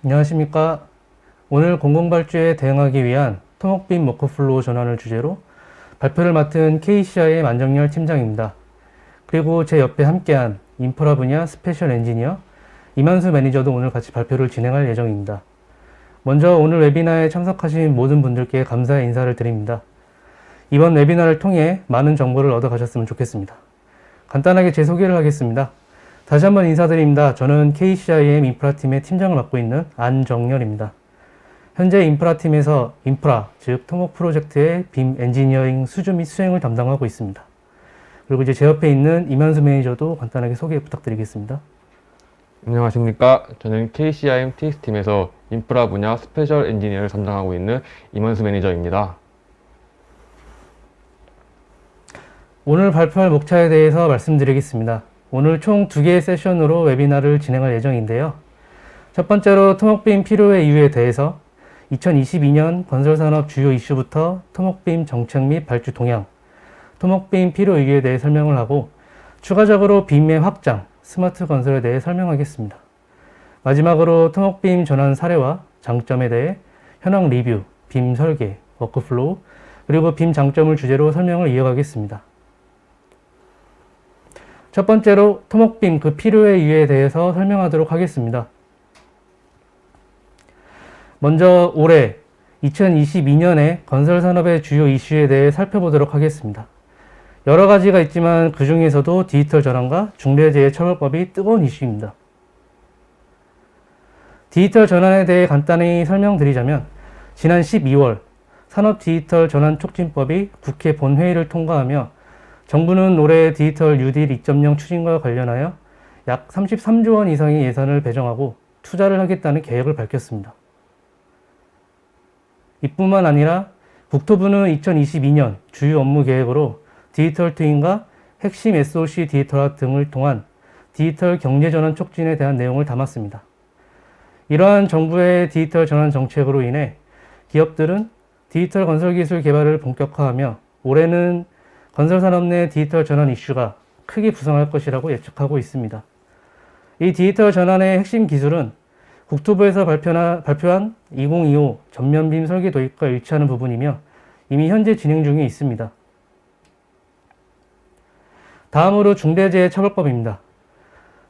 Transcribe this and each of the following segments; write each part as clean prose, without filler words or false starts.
안녕하십니까. 오늘 공공발주에 대응하기 위한 토목빔 워크플로우 전환을 주제로 발표를 맡은 KCI의 만정열 팀장입니다. 그리고 제 옆에 함께한 인프라 분야 스페셜 엔지니어 이만수 매니저도 오늘 같이 발표를 진행할 예정입니다. 먼저 오늘 웨비나에 참석하신 모든 분들께 감사의 인사를 드립니다. 이번 웨비나를 통해 많은 정보를 얻어 가셨으면 좋겠습니다. 간단하게 제 소개를 하겠습니다. 다시 한번 인사드립니다. 저는 KCIM 인프라팀의 팀장을 맡고 있는 안정열입니다. 현재 인프라팀에서 인프라, 즉 토목 프로젝트의 빔 엔지니어링 수주 및 수행을 담당하고 있습니다. 그리고 이제 제 옆에 있는 이만수 매니저도 간단하게 소개 부탁드리겠습니다. 안녕하십니까. 저는 KCIM TX팀에서 인프라 분야 스페셜 엔지니어를 담당하고 있는 이만수 매니저입니다. 오늘 발표할 목차에 대해서 말씀드리겠습니다. 오늘 총 2개의 세션으로 웨비나를 진행할 예정인데요. 첫 번째로 토목빔 필요의 이유에 대해서 2022년 건설산업 주요 이슈부터 토목빔 정책 및 발주 동향, 토목빔 필요 이유에 대해 설명을 하고 추가적으로 빔의 확장, 스마트 건설에 대해 설명하겠습니다. 마지막으로 토목빔 전환 사례와 장점에 대해 현황 리뷰, 빔 설계, 워크플로우, 그리고 빔 장점을 주제로 설명을 이어가겠습니다. 첫 번째로 토목빔 그 필요의 이유에 대해서 설명하도록 하겠습니다. 먼저 올해 2022년에 건설산업의 주요 이슈에 대해 살펴보도록 하겠습니다. 여러 가지가 있지만 그 중에서도 디지털 전환과 중대재해처벌법이 뜨거운 이슈입니다. 디지털 전환에 대해 간단히 설명드리자면 지난 12월 산업 디지털 전환 촉진법이 국회 본회의를 통과하며 정부는 올해 디지털 뉴딜 2.0 추진과 관련하여 약 33조 원 이상의 예산을 배정하고 투자를 하겠다는 계획을 밝혔습니다. 이뿐만 아니라 국토부는 2022년 주요 업무 계획으로 디지털 트윈과 핵심 SOC 디지털화 등을 통한 디지털 경제 전환 촉진에 대한 내용을 담았습니다. 이러한 정부의 디지털 전환 정책으로 인해 기업들은 디지털 건설 기술 개발을 본격화하며 올해는 건설산업 내 디지털 전환 이슈가 크게 부상할 것이라고 예측하고 있습니다. 이 디지털 전환의 핵심 기술은 국토부에서 발표한 2025 전면빔 설계 도입과 일치하는 부분이며 이미 현재 진행 중에 있습니다. 다음으로 중대재해처벌법입니다.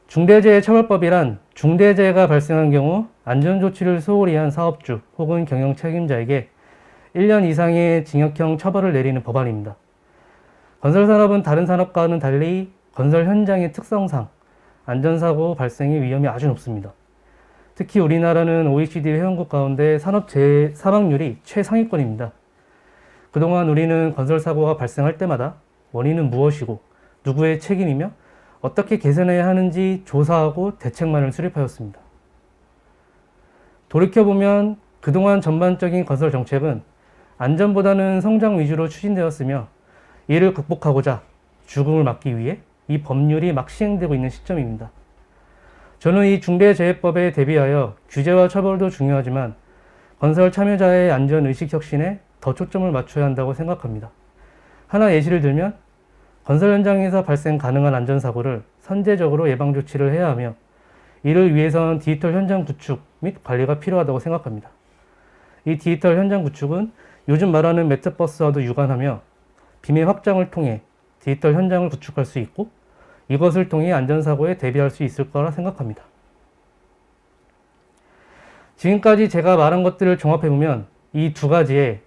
중대재해처벌법이란 중대재해가 발생한 경우 안전조치를 소홀히 한 사업주 혹은 경영 책임자에게 1년 이상의 징역형 처벌을 내리는 법안입니다. 건설산업은 다른 산업과는 달리 건설 현장의 특성상 안전사고 발생의 위험이 아주 높습니다. 특히 우리나라는 OECD 회원국 가운데 산업재해 사망률이 최상위권입니다. 그동안 우리는 건설사고가 발생할 때마다 원인은 무엇이고 누구의 책임이며 어떻게 개선해야 하는지 조사하고 대책만을 수립하였습니다. 돌이켜보면 그동안 전반적인 건설 정책은 안전보다는 성장 위주로 추진되었으며 이를 극복하고자 죽음을 막기 위해 이 법률이 막 시행되고 있는 시점입니다. 저는 이 중대재해법에 대비하여 규제와 처벌도 중요하지만 건설 참여자의 안전의식 혁신에 더 초점을 맞춰야 한다고 생각합니다. 하나 예시를 들면 건설 현장에서 발생 가능한 안전사고를 선제적으로 예방조치를 해야 하며 이를 위해선 디지털 현장 구축 및 관리가 필요하다고 생각합니다. 이 디지털 현장 구축은 요즘 말하는 메타버스와도 유관하며 빔의 확장을 통해 디지털 현장을 구축할 수 있고 이것을 통해 안전사고에 대비할 수 있을 거라 생각합니다. 지금까지 제가 말한 것들을 종합해보면 이 두 가지에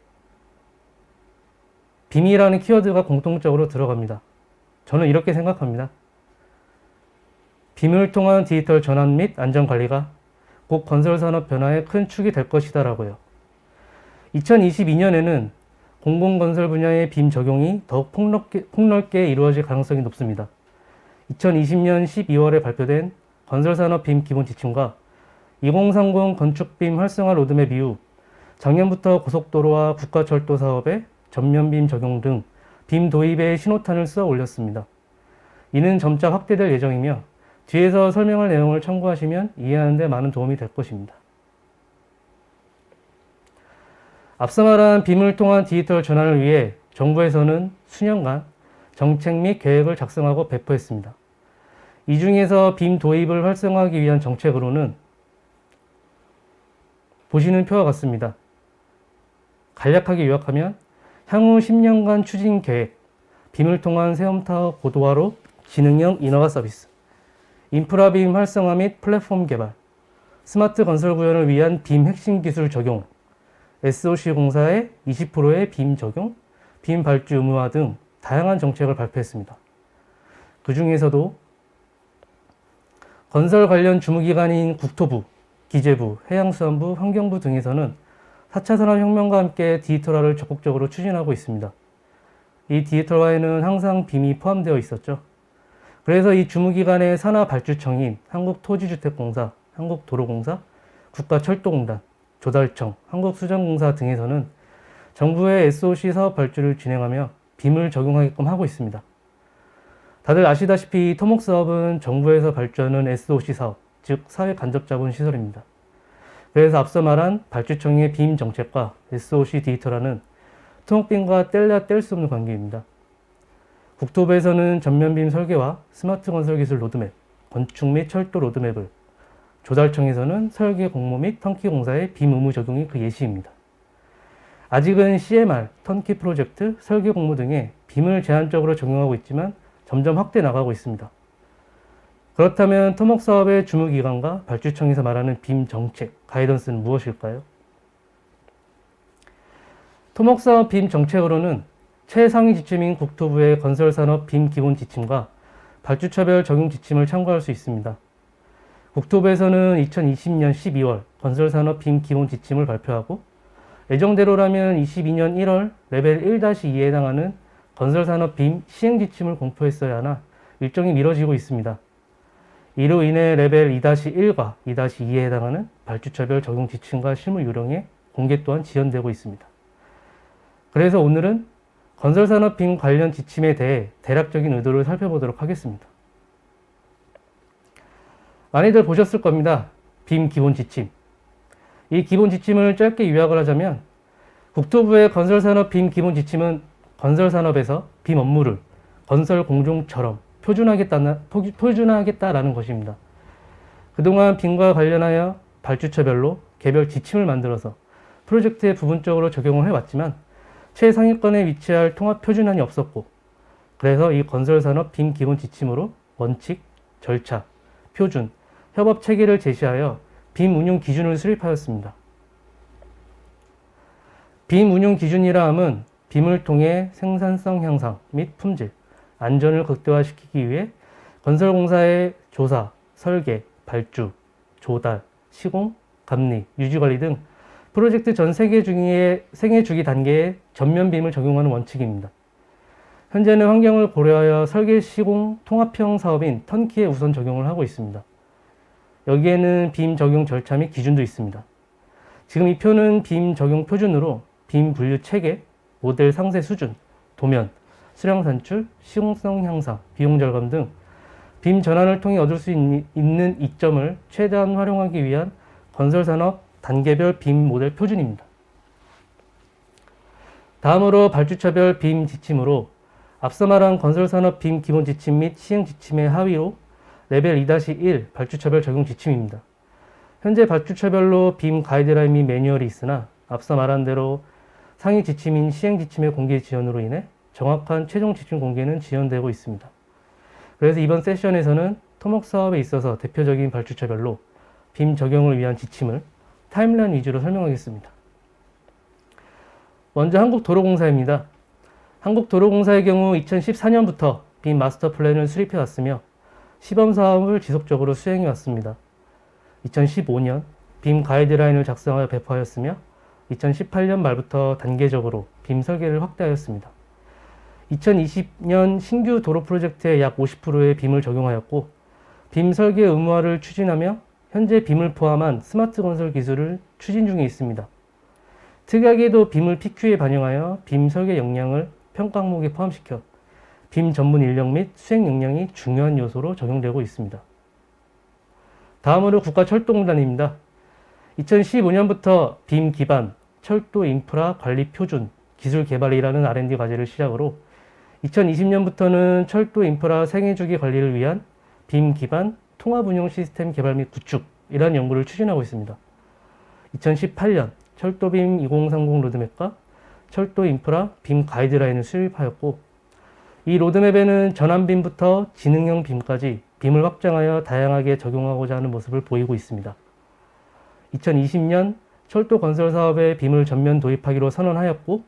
빔이라는 키워드가 공통적으로 들어갑니다. 저는 이렇게 생각합니다. 빔을 통한 디지털 전환 및 안전관리가 곧 건설산업 변화의 큰 축이 될 것이다 라고요. 2022년에는 공공건설 분야의 빔 적용이 더욱 폭넓게 이루어질 가능성이 높습니다. 2020년 12월에 발표된 건설산업 빔 기본 지침과 2030 건축빔 활성화 로드맵 이후 작년부터 고속도로와 국가철도 사업에 전면빔 적용 등 빔 도입에 신호탄을 쏘아 올렸습니다. 이는 점차 확대될 예정이며 뒤에서 설명할 내용을 참고하시면 이해하는 데 많은 도움이 될 것입니다. 앞서 말한 빔을 통한 디지털 전환을 위해 정부에서는 수년간 정책 및 계획을 작성하고 배포했습니다. 이 중에서 빔 도입을 활성화하기 위한 정책으로는 보시는 표와 같습니다. 간략하게 요약하면 향후 10년간 추진 계획, 빔을 통한 세움타워 고도화로 지능형 인허가 서비스, 인프라 빔 활성화 및 플랫폼 개발, 스마트 건설 구현을 위한 빔 핵심 기술 적용, SOC 공사의 20%의 빔 적용, 빔 발주 의무화 등 다양한 정책을 발표했습니다. 그 중에서도 건설 관련 주무기관인 국토부, 기재부, 해양수산부, 환경부 등에서는 4차 산업혁명과 함께 디지털화를 적극적으로 추진하고 있습니다. 이 디지털화에는 항상 빔이 포함되어 있었죠. 그래서 이 주무기관의 산하발주청인 한국토지주택공사, 한국도로공사, 국가철도공단, 조달청, 한국수정공사 등에서는 정부의 SOC 사업 발주를 진행하며 빔을 적용하게끔 하고 있습니다. 다들 아시다시피 토목 사업은 정부에서 발주하는 SOC 사업, 즉 사회 간접자본 시설입니다. 그래서 앞서 말한 발주청의 빔 정책과 SOC 디지털화는 토목빔과 뗄래야 뗄 수 없는 관계입니다. 국토부에서는 전면빔 설계와 스마트 건설 기술 로드맵, 건축 및 철도 로드맵을, 조달청에서는 설계 공모 및 턴키 공사의 빔 의무 적용이 그 예시입니다. 아직은 CMR, 턴키 프로젝트, 설계 공모 등에 빔을 제한적으로 적용하고 있지만 점점 확대 나가고 있습니다. 그렇다면 토목 사업의 주무기관과 발주청에서 말하는 빔 정책, 가이던스는 무엇일까요? 토목 사업 빔 정책으로는 최상위 지침인 국토부의 건설산업 빔 기본 지침과 발주처별 적용 지침을 참고할 수 있습니다. 국토부에서는 2020년 12월 건설산업 빔 기본 지침을 발표하고 예정대로라면 22년 1월 레벨 1-2에 해당하는 건설산업 빔 시행 지침을 공표했어야 하나 일정이 미뤄지고 있습니다. 이로 인해 레벨 2-1과 2-2에 해당하는 발주처별 적용 지침과 실무 요령의 공개 또한 지연되고 있습니다. 그래서 오늘은 건설산업 빔 관련 지침에 대해 대략적인 의도를 살펴보도록 하겠습니다. 많이들 보셨을 겁니다. 빔 기본 지침. 이 기본 지침을 짧게 요약을 하자면 국토부의 건설산업 빔 기본 지침은 건설산업에서 빔 업무를 건설 공종처럼 표준화하겠다라는 것입니다. 그동안 빔과 관련하여 발주처별로 개별 지침을 만들어서 프로젝트에 부분적으로 적용을 해왔지만 최상위권에 위치할 통합 표준안이 없었고 그래서 이 건설산업 빔 기본 지침으로 원칙, 절차, 표준, 협업 체계를 제시하여 빔 운용 기준을 수립하였습니다. 빔 운용 기준이라 함은 빔을 통해 생산성 향상 및 품질, 안전을 극대화시키기 위해 건설공사의 조사, 설계, 발주, 조달, 시공, 감리, 유지관리 등 프로젝트 전 생애 주기 단계에 전면 빔을 적용하는 원칙입니다. 현재는 환경을 고려하여 설계, 시공, 통합형 사업인 턴키에 우선 적용을 하고 있습니다. 여기에는 빔 적용 절차 및 기준도 있습니다. 지금 이 표는 빔 적용 표준으로 빔 분류 체계, 모델 상세 수준, 도면, 수량 산출, 시공성 향상, 비용 절감 등 빔 전환을 통해 얻을 수 있는 이점을 최대한 활용하기 위한 건설산업 단계별 빔 모델 표준입니다. 다음으로 발주처별 빔 지침으로 앞서 말한 건설산업 빔 기본 지침 및 시행 지침의 하위로 레벨 2-1 발주처별 적용 지침입니다. 현재 발주처별로 빔 가이드라인 및 매뉴얼이 있으나 앞서 말한 대로 상위 지침인 시행 지침의 공개 지연으로 인해 정확한 최종 지침 공개는 지연되고 있습니다. 그래서 이번 세션에서는 토목 사업에 있어서 대표적인 발주처별로 빔 적용을 위한 지침을 타임라인 위주로 설명하겠습니다. 먼저 한국도로공사입니다. 한국도로공사의 경우 2014년부터 빔 마스터 플랜을 수립해 왔으며 시범 사업을 지속적으로 수행해 왔습니다. 2015년 빔 가이드라인을 작성하여 배포하였으며 2018년 말부터 단계적으로 빔 설계를 확대하였습니다. 2020년 신규 도로 프로젝트의 약 50%의 빔을 적용하였고 빔 설계 의무화를 추진하며 현재 빔을 포함한 스마트 건설 기술을 추진 중에 있습니다. 특이하게도 빔을 PQ에 반영하여 빔 설계 역량을 평가 항목에 포함시켜 빔 전문 인력 및 수행 역량이 중요한 요소로 적용되고 있습니다. 다음으로 국가철도공단입니다. 2015년부터 빔 기반 철도 인프라 관리 표준 기술 개발이라는 R&D 과제를 시작으로 2020년부터는 철도 인프라 생애주기 관리를 위한 빔 기반 통합 운영 시스템 개발 및 구축이라는 연구를 추진하고 있습니다. 2018년 철도빔 2030 로드맵과 철도 인프라 빔 가이드라인을 수립하였고, 이 로드맵에는 전환빔부터 지능형 빔까지 빔을 확장하여 다양하게 적용하고자 하는 모습을 보이고 있습니다. 2020년 철도 건설 사업에 빔을 전면 도입하기로 선언하였고,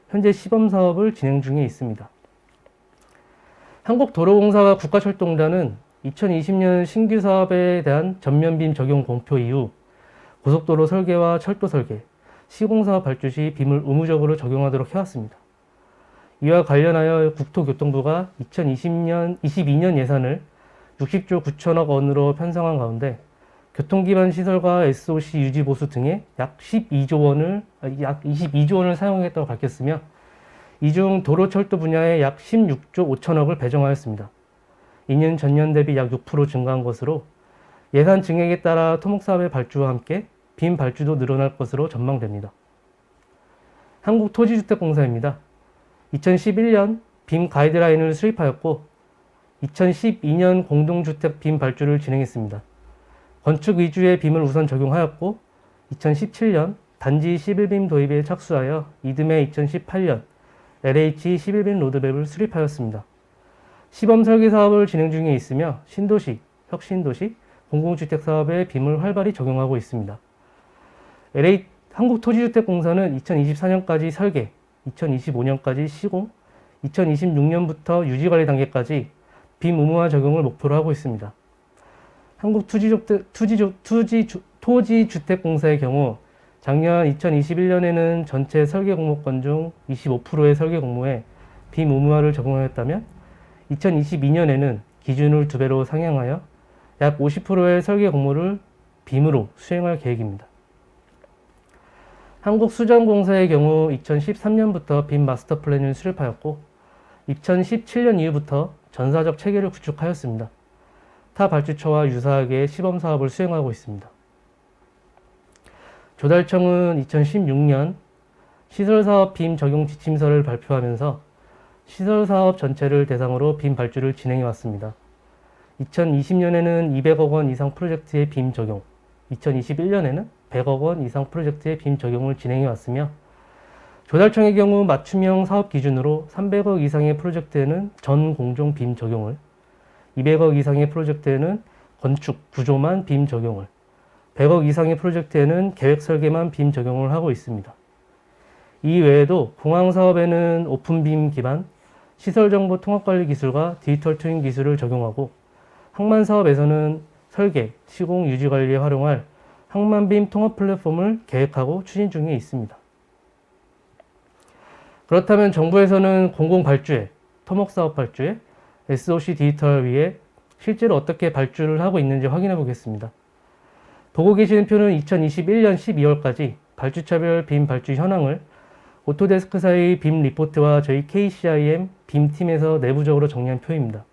현재 시범 사업을 진행 중에 있습니다. 한국도로공사와 국가철도공단은 2020년 신규 사업에 대한 전면빔 적용 공표 이후 고속도로 설계와 철도 설계, 시공사업 발주 시 빔을 의무적으로 적용하도록 해왔습니다. 이와 관련하여 국토교통부가 2022년 예산을 60조 9천억 원으로 편성한 가운데 교통기반 시설과 SOC 유지 보수 등에 약 22조 원을 사용하겠다고 밝혔으며, 이 중 도로철도 분야에 약 16조 5천억을 배정하였습니다. 이는 전년 대비 약 6% 증가한 것으로 예산 증액에 따라 토목사업의 발주와 함께 빔 발주도 늘어날 것으로 전망됩니다. 한국토지주택공사입니다. 2011년 빔 가이드라인을 수립하였고 2012년 공동주택 빔 발주를 진행했습니다. 건축 위주의 빔을 우선 적용하였고 2017년 단지 11빔 도입에 착수하여 이듬해 2018년 LH 11빔 로드맵을 수립하였습니다. 시범 설계 사업을 진행 중에 있으며 신도시, 혁신도시, 공공주택 사업에 빔을 활발히 적용하고 있습니다. 한국토지주택공사는 2024년까지 설계, 2025년까지 시공, 2026년부터 유지관리 단계까지 빔 의무화 적용을 목표로 하고 있습니다. 한국토지주택공사의 경우 작년 2021년에는 전체 설계 공모건 중 25%의 설계 공모에 빔 의무화를 적용하였다면 2022년에는 기준을 2배로 상향하여 약 50%의 설계 공모를 빔으로 수행할 계획입니다. 한국수전공사의 경우 2013년부터 빔 마스터 플랜을 수립하였고 2017년 이후부터 전사적 체계를 구축하였습니다. 타 발주처와 유사하게 시범 사업을 수행하고 있습니다. 조달청은 2016년 시설사업 빔 적용 지침서를 발표하면서 시설사업 전체를 대상으로 빔 발주를 진행해 왔습니다. 2020년에는 200억 원 이상 프로젝트의 빔 적용, 2021년에는 100억 원 이상 프로젝트의 빔 적용을 진행해 왔으며, 조달청의 경우 맞춤형 사업 기준으로 300억 이상의 프로젝트에는 전 공종 빔 적용을, 200억 이상의 프로젝트에는 건축, 구조만 빔 적용을, 100억 이상의 프로젝트에는 계획 설계만 빔 적용을 하고 있습니다. 이 외에도 공항 사업에는 오픈빔 기반 시설정보 통합관리 기술과 디지털 트윈 기술을 적용하고, 항만 사업에서는 설계, 시공, 유지 관리에 활용할 항만빔 통합 플랫폼을 계획하고 추진 중에 있습니다. 그렇다면 정부에서는 공공발주에, 토목사업 발주에, SOC 디지털 위에 실제로 어떻게 발주를 하고 있는지 확인해 보겠습니다. 보고 계시는 표는 2021년 12월까지 발주차별 빔 발주 현황을 오토데스크사의 빔 리포트와 저희 KCIM 빔팀에서 내부적으로 정리한 표입니다.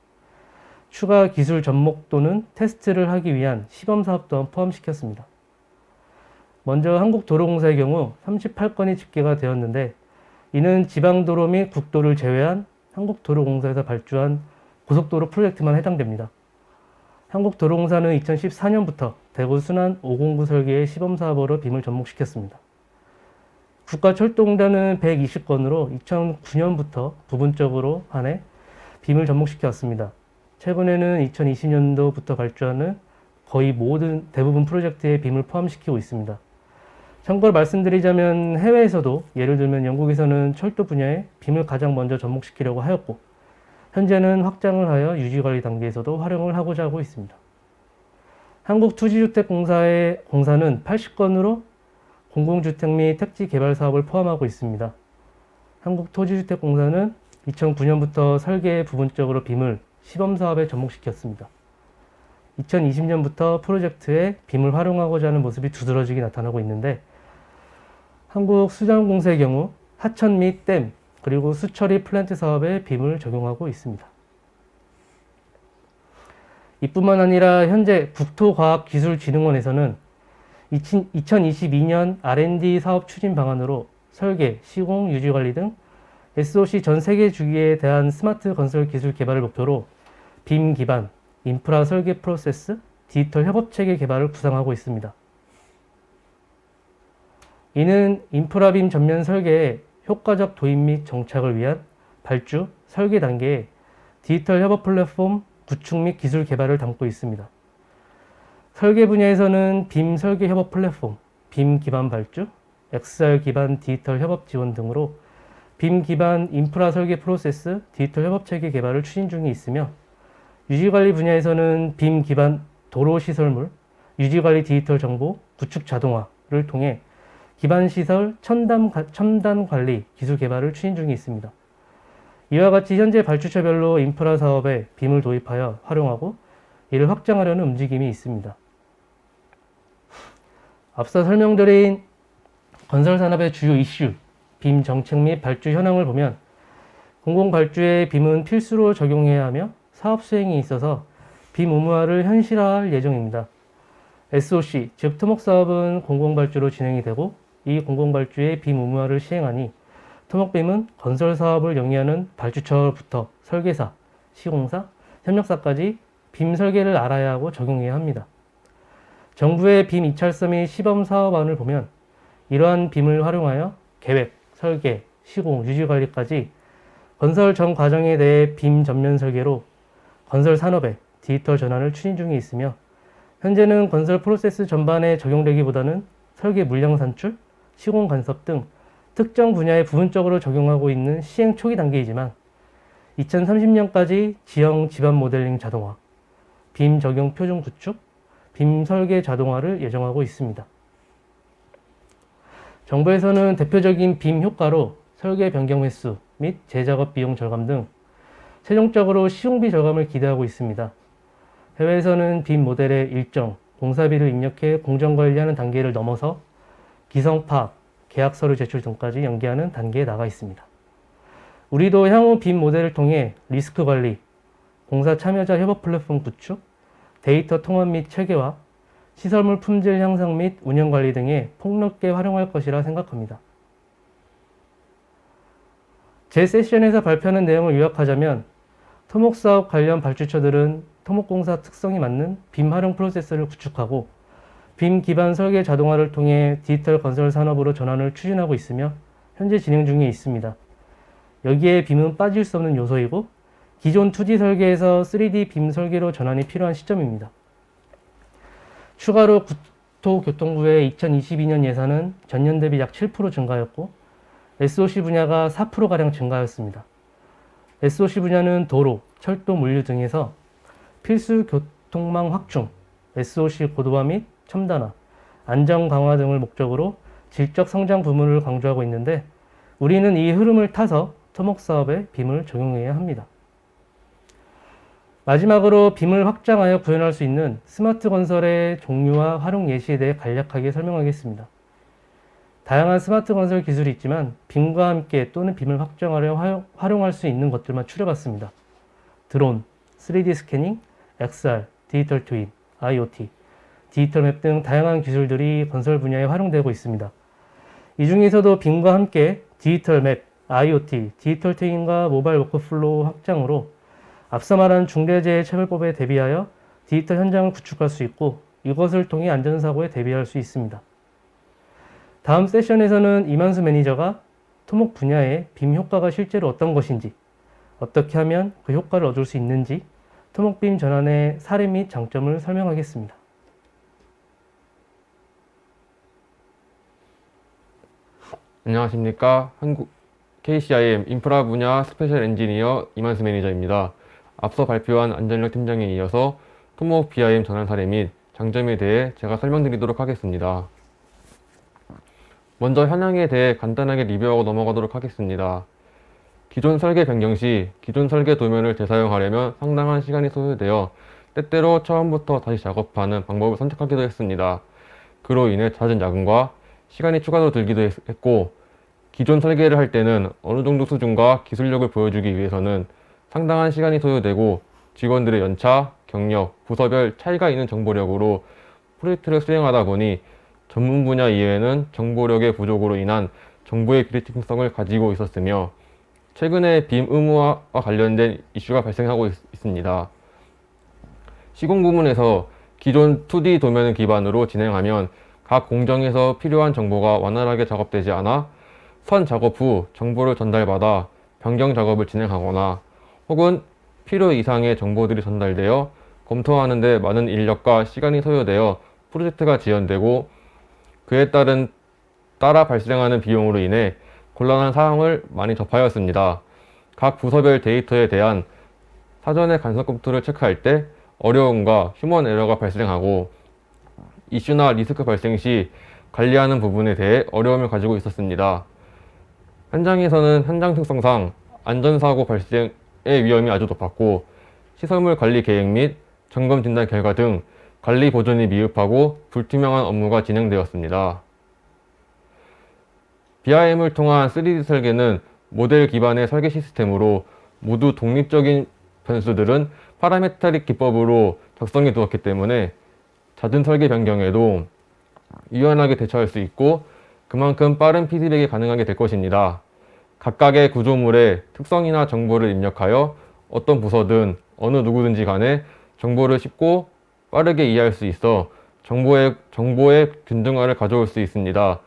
추가 기술 접목 또는 테스트를 하기 위한 시범 사업 또한 포함시켰습니다. 먼저 한국도로공사의 경우 38건이 집계가 되었는데, 이는 지방도로 및 국도를 제외한 한국도로공사에서 발주한 고속도로 프로젝트만 해당됩니다. 한국도로공사는 2014년부터 대구 순환 509 설계의 시범사업으로 빔을 접목시켰습니다. 국가철도공단은 120건으로 2009년부터 부분적으로 한해 빔을 접목시켜 왔습니다. 최근에는 2020년도부터 발주하는 거의 대부분 프로젝트에 빔을 포함시키고 있습니다. 참고로 말씀드리자면 해외에서도 예를 들면 영국에서는 철도 분야에 빔을 가장 먼저 접목시키려고 하였고, 현재는 확장을 하여 유지관리 단계에서도 활용을 하고자 하고 있습니다. 한국토지주택공사는 80건으로 공공주택 및 택지 개발 사업을 포함하고 있습니다. 한국토지주택공사는 2009년부터 설계에 부분적으로 빔을 시범사업에 접목시켰습니다. 2020년부터 프로젝트에 빔을 활용하고자 하는 모습이 두드러지게 나타나고 있는데, 한국수자원공사의 경우 하천 및 댐, 그리고 수처리 플랜트 사업에 빔을 적용하고 있습니다. 이뿐만 아니라 현재 국토과학기술진흥원에서는 2022년 R&D 사업 추진 방안으로 설계, 시공, 유지관리 등 SOC 전 세계 주기에 대한 스마트 건설 기술 개발을 목표로 빔 기반 인프라 설계 프로세스, 디지털 협업체계 개발을 구상하고 있습니다. 이는 인프라빔 전면 설계의 효과적 도입 및 정착을 위한 발주, 설계 단계에 디지털 협업 플랫폼 구축 및 기술 개발을 담고 있습니다. 설계 분야에서는 빔 설계 협업 플랫폼, 빔 기반 발주, XR 기반 디지털 협업 지원 등으로 빔 기반 인프라 설계 프로세스 디지털 협업 체계 개발을 추진 중에 있으며, 유지관리 분야에서는 빔 기반 도로 시설물, 유지관리 디지털 정보, 구축 자동화를 통해 기반 시설 첨단 관리 기술 개발을 추진 중에 있습니다. 이와 같이 현재 발주처별로 인프라 사업에 빔을 도입하여 활용하고 이를 확장하려는 움직임이 있습니다. 앞서 설명드린 건설산업의 주요 이슈, 빔 정책 및 발주 현황을 보면 공공발주에 빔은 필수로 적용해야 하며 사업 수행에 있어서 빔 의무화를 현실화할 예정입니다. SOC, 즉 토목사업은 공공발주로 진행이 되고 이 공공발주의 빔 의무화를 시행하니 토목빔은 건설사업을 영위하는 발주처부터 설계사, 시공사, 협력사까지 빔 설계를 알아야 하고 적용해야 합니다. 정부의 빔 이찰서 및 시범 사업안을 보면 이러한 빔을 활용하여 계획, 설계, 시공, 유지관리까지 건설 전 과정에 대해 빔 전면 설계로 건설 산업의 디지털 전환을 추진 중에 있으며, 현재는 건설 프로세스 전반에 적용되기보다는 설계 물량 산출, 시공 간섭 등 특정 분야에 부분적으로 적용하고 있는 시행 초기 단계이지만 2030년까지 지형 지반 모델링 자동화, 빔 적용 표준 구축, 빔 설계 자동화를 예정하고 있습니다. 정부에서는 대표적인 빔 효과로 설계 변경 횟수 및 재작업 비용 절감 등 최종적으로 시공비 절감을 기대하고 있습니다. 해외에서는 빔 모델의 일정, 공사비를 입력해 공정관리하는 단계를 넘어서 기성 파악, 계약 서류 제출 등까지 연계하는 단계에 나가 있습니다. 우리도 향후 빔 모델을 통해 리스크 관리, 공사 참여자 협업 플랫폼 구축, 데이터 통합 및 체계화, 시설물 품질 향상 및 운영 관리 등에 폭넓게 활용할 것이라 생각합니다. 제 세션에서 발표하는 내용을 요약하자면, 토목사업 관련 발주처들은 토목공사 특성이 맞는 빔 활용 프로세스를 구축하고 빔 기반 설계 자동화를 통해 디지털 건설 산업으로 전환을 추진하고 있으며 현재 진행 중에 있습니다. 여기에 빔은 빠질 수 없는 요소이고 기존 2D 설계에서 3D 빔 설계로 전환이 필요한 시점입니다. 추가로 국토교통부의 2022년 예산은 전년 대비 약 7% 증가했고 SOC 분야가 4%가량 증가하였습니다. SOC 분야는 도로, 철도, 물류 등에서 필수 교통망 확충, SOC 고도화 및 첨단화, 안전 강화 등을 목적으로 질적 성장 부문을 강조하고 있는데, 우리는 이 흐름을 타서 토목사업에 빔을 적용해야 합니다. 마지막으로 빔을 확장하여 구현할 수 있는 스마트 건설의 종류와 활용 예시에 대해 간략하게 설명하겠습니다. 다양한 스마트 건설 기술이 있지만 빔과 함께 또는 빔을 확장하려 활용할 수 있는 것들만 추려봤습니다. 드론, 3D 스캐닝, XR, 디지털 트윈, IoT, 디지털 맵 등 다양한 기술들이 건설 분야에 활용되고 있습니다. 이 중에서도 빔과 함께 디지털 맵, IoT, 디지털 트윈과 모바일 워크플로우 확장으로 앞서 말한 중대재해처벌법에 대비하여 디지털 현장을 구축할 수 있고 이것을 통해 안전사고에 대비할 수 있습니다. 다음 세션에서는 이만수 매니저가 토목 분야의 빔 효과가 실제로 어떤 것인지, 어떻게 하면 그 효과를 얻을 수 있는지, 토목빔 전환의 사례 및 장점을 설명하겠습니다. 안녕하십니까. 한국 KCIM 인프라 분야 스페셜 엔지니어 이만수 매니저입니다. 앞서 발표한 안전력 팀장에 이어서 토목 BIM 전환 사례 및 장점에 대해 제가 설명드리도록 하겠습니다. 먼저 현황에 대해 간단하게 리뷰하고 넘어가도록 하겠습니다. 기존 설계 변경 시 기존 설계 도면을 재사용하려면 상당한 시간이 소요되어 때때로 처음부터 다시 작업하는 방법을 선택하기도 했습니다. 그로 인해 잦은 야근과 시간이 추가로 들기도 했고, 기존 설계를 할 때는 어느 정도 수준과 기술력을 보여주기 위해서는 상당한 시간이 소요되고 직원들의 연차, 경력, 부서별 차이가 있는 정보력으로 프로젝트를 수행하다 보니 전문 분야 이외에는 정보력의 부족으로 인한 정보의 비대칭성을 가지고 있었으며, 최근에 빔 의무화와 관련된 이슈가 발생하고 있습니다. 시공 부문에서 기존 2D 도면을 기반으로 진행하면 각 공정에서 필요한 정보가 원활하게 작업되지 않아 선 작업 후 정보를 전달받아 변경 작업을 진행하거나 혹은 필요 이상의 정보들이 전달되어 검토하는 데 많은 인력과 시간이 소요되어 프로젝트가 지연되고 그에 따라 발생하는 비용으로 인해 곤란한 사항을 많이 접하였습니다. 각 부서별 데이터에 대한 사전의 간섭 검토를 체크할 때 어려움과 휴먼 에러가 발생하고 이슈나 리스크 발생 시 관리하는 부분에 대해 어려움을 가지고 있었습니다. 현장에서는 현장 특성상 안전사고 발생의 위험이 아주 높았고 시설물 관리 계획 및 점검 진단 결과 등 관리 보존이 미흡하고 불투명한 업무가 진행되었습니다. BIM을 통한 3D 설계는 모델 기반의 설계 시스템으로 모두 독립적인 변수들은 파라메트릭 기법으로 작성해 두었기 때문에 잦은 설계 변경에도 유연하게 대처할 수 있고 그만큼 빠른 피드백이 가능하게 될 것입니다. 각각의 구조물의 특성이나 정보를 입력하여 어떤 부서든 어느 누구든지 간에 정보를 쉽고 빠르게 이해할 수 있어 정보의 균등화를 가져올 수 있습니다.